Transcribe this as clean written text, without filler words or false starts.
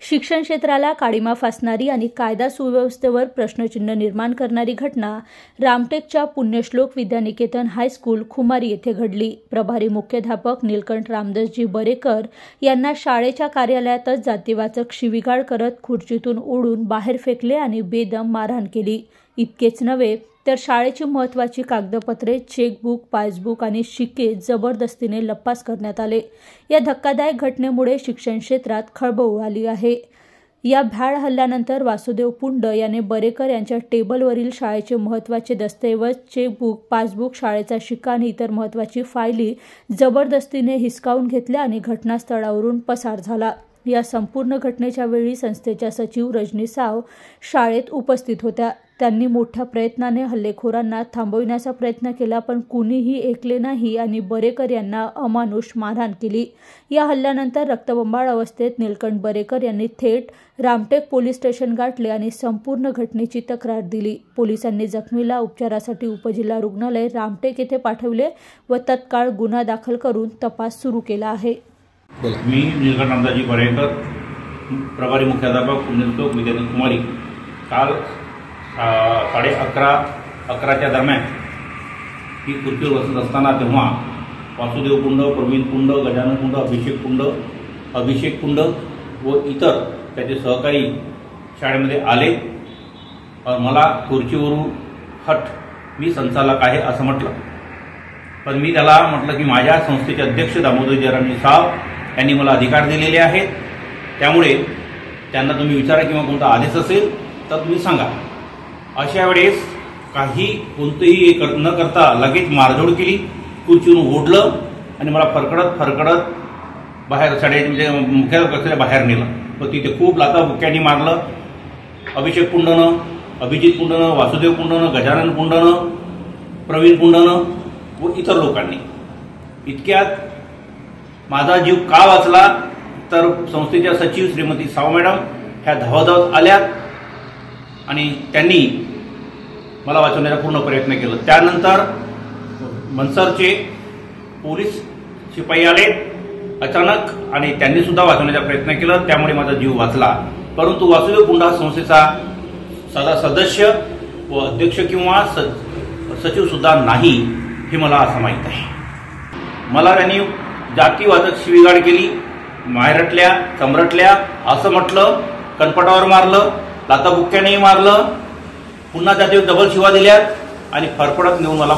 शिक्षण क्षेत्राला काळिमा फासणारी आणि कायदा सुव्यवस्थेवर प्रश्नचिन्ह निर्माण करणारी घटना रामटेकच्या पुण्यश्लोक विद्यानिकेतन हायस्कूल खुमारी येथे घडली। प्रभारी मुख्याध्यापक नीलकंठ रामदासजी बरेकर यांना शाळेच्या कार्यालयातच जातीवाचक शिवीगाळ करत खुर्चीतून ओढून बाहेर फेकले आणि बेदम मारहाण केली। इतकेच नव्हे तर शाळेची महत्त्वाची कागदपत्रे, चेकबुक, पासबुक आणि शिक्के जबरदस्तीने लपास करण्यात आले। या धक्कादायक घटनेमुळे शिक्षण क्षेत्रात खळबळ उडाली आहे। या भ्याड हल्ल्यानंतर वासुदेव पुंड याने बरेकर यांच्या टेबलवरील शाळेचे महत्त्वाचे दस्तऐवज, चेकबुक, पासबुक, शाळेचा शिक्का आणि इतर महत्त्वाची फायली जबरदस्तीने हिसकावून घेतल्या आणि घटनास्थळावरून पसार झाला। या संपूर्ण घटनेच्या वेळी संस्थेच्या सचिव रजनी साव शाळेत उपस्थित होत्या। त्यांनी मोठ्या प्रयत्नाने हल्लेखोरांना थांबविण्याचा प्रयत्न केला, पण कुणीही ऐकले नाही आणि बरेकर यांना अमानुष मारहाण केली। या हल्ल्यानंतर रक्तबंबाळ अवस्थेत नीलकंठ बरेकर यांनी थेट रामटेक पोलीस स्टेशन गाठले आणि संपूर्ण घटनेची तक्रार दिली। पोलिसांनी जखमीला उपचारासाठी उपजिल्हा रुग्णालय रामटेक येथे पाठवले व तत्काळ गुन्हा दाखल करून तपास सुरू केला आहे। मी नीलकंठ रामदासजी बरेकर, प्रभारी मुख्याध्यापक पुण्यश्लोक विद्यानिकेतन खुमारी। काल 11:30 दरम्यान ही खुर्चीवर बसत असताना तेव्हा वासुदेव पुंड, प्रवीण पुंड, गजानन पुंड, अभिषेक पुंड व इतर त्याचे सहकारी शाळेमध्ये आले। मला खुर्चीवरून हट, मी संचालक आहे असं म्हटलं। पण मी त्याला म्हटलं की माझ्या संस्थेचे अध्यक्ष दामोदर जरांनी साहेब यांनी मला अधिकार दिलेले आहेत, त्यामुळे त्यांना तुम्ही विचारा किंवा कोणता आदेश असेल तर तुम्ही सांगा। अशा वेळेस कोणतेही न करता लगेच मारझोड केली, खुर्चीवरून ओढलं आणि मला फरकडत बाहेर शाळेत म्हणजे मुख्याध्यापकाच्या बाहेर नेलं व तिथे खूप लाथा बुक्क्यांनी मारलं। अभिषेक पुंडनं, अभिजित पुंडनं, वासुदेव पुंडनं, गजानन पुंडनं, प्रवीण पुंडनं व इतर लोकांनी। इतक्यात माझा जीव का वाचला तर संस्थेच्या सचिव श्रीमती साव मॅडम ह्या धावत आल्यात आणि त्यांनी मला वाचवण्याचा पूर्ण प्रयत्न केला। त्यानंतर मनसरचे पोलीस शिपाई आले अचानक आणि त्यांनी सुद्धा वाचवण्याचा प्रयत्न केला, त्यामुळे माझा जीव वाचला। परंतु वासुदेव पुंड हा संस्थेचा सदस्य व अध्यक्ष किंवा सचिव सुद्धा नाही हे मला असं माहीत आहे। मला त्यांनी जातीवाचक शिवीगाळ केली, मायरटल्या, चमरटल्या असं म्हटलं, कनपटावर मारलं, लाथाबुक्क्यानेही मारलं, पुन्हा त्याचे डबल शिवा दिल्यात आणि फरफडत नेऊन मला